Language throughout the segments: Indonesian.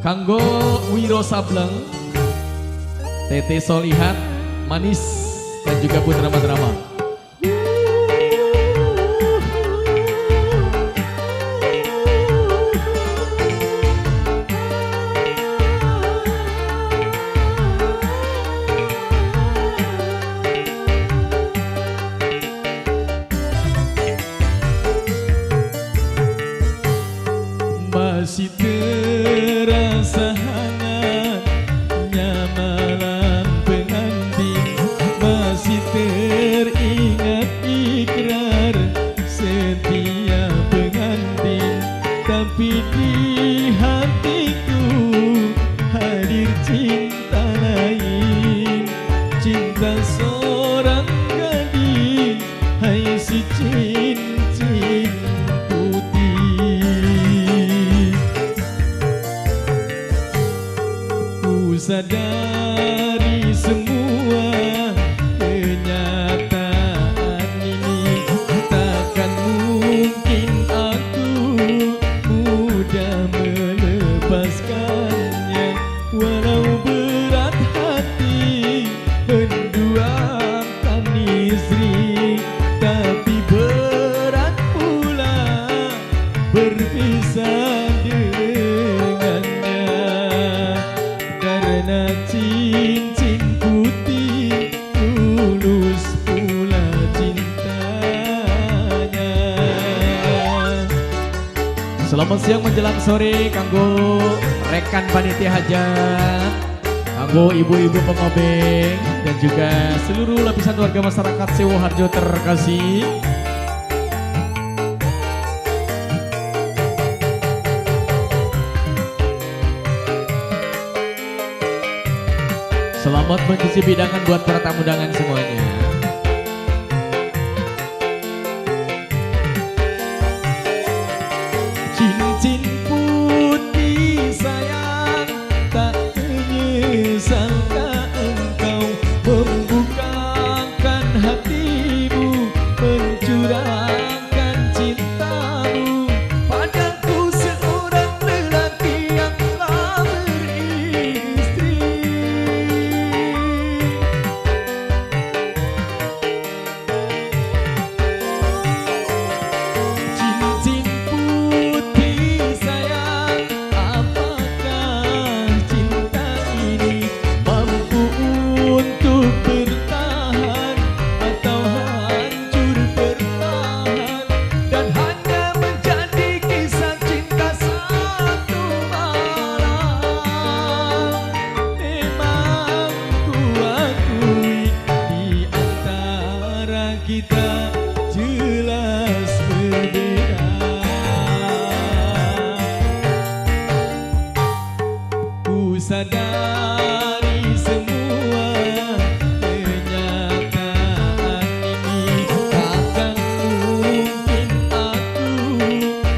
Kanggo Wiro Sableng, Tete Solihat, Manis, dan juga Putra Madrama. Masih terasa hangat malam pengantin, masih teringat ikrar setia pengantin, tapi di hatiku hadir cinta lain, cinta seorang gadis, hai si cincin putih. Sadari semua kenyataan ini, takkan mungkin aku mudah melepaskannya. Walau berat hati menduakan istri, tapi berat pula berpisah dengannya. Karena cincin putih tulus pula cintanya. Selamat siang menjelang sore kanggo rekan panitia hajat, kanggo ibu-ibu pengobeng, dan juga seluruh lapisan warga masyarakat Sewoharjo terkasih. Selamat mencicipi hidangan buat para tamu undangan semuanya. Cincin putih sayang, tak menyesalkan engkau membukakan hatimu, mencurahkan cintamu padaku, seorang lelaki yang telah beristri. Cincin putih sayang, apakah cinta ini mampu untuk bertahan atau hancur bertahan, dan hanya menjadi kisah cinta satu malam. Memang ku akui di antara kita jelas berbeda. Ku sadari semua kenyataan ini, takkan mungkin aku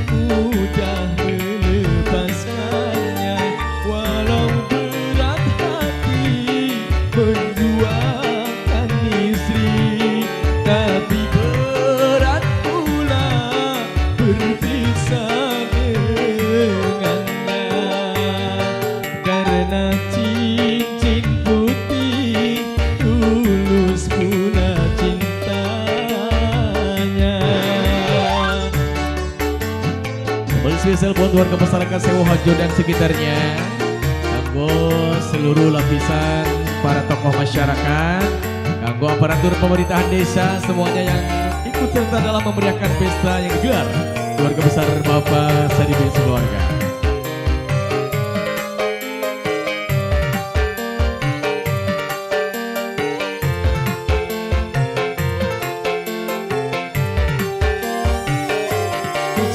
mudah melepaskannya. Walau berat hati menduakan istri, tapi berat pula berpisah dengannya. Karena cincin putih tulus pula cintanya. Kembali spesial buat warga masyarakat Sewoharjo dan sekitarnya, kanggo seluruh lapisan para tokoh masyarakat, kanggo aparatur pemerintahan desa, semuanya yang ikut serta dalam memeriahkan pesta yang digelar keluarga besar Bapak Sadi bin Sekeluarga.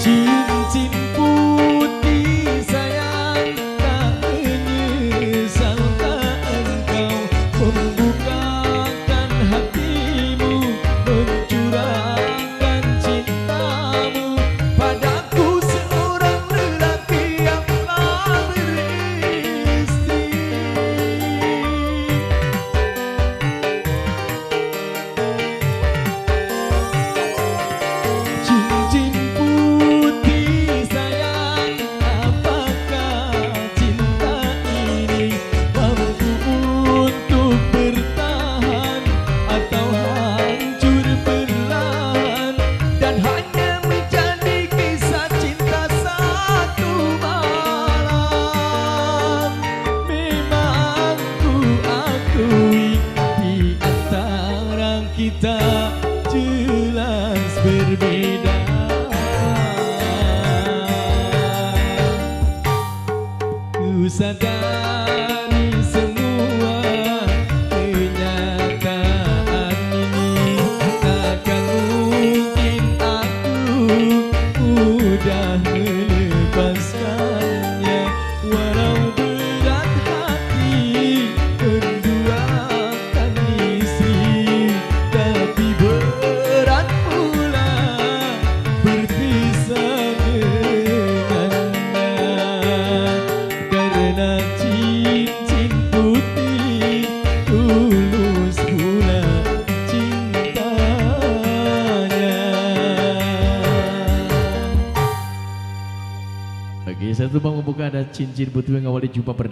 Cincin putih sayang, tak menyesalkan engkau membukakan hatimu, mencurahkan cintamu padaku, seorang lelaki sadari semua kenyataan ini. Takkan mungkin aku mudah melepaskannya. Walau berat hati menduakan istri, tapi berat pula berpisah dengannya. Karena cincin putih tulus pula cintanya. Bagi satu bang membuka ada cincin putih yang awal jumpa perdana.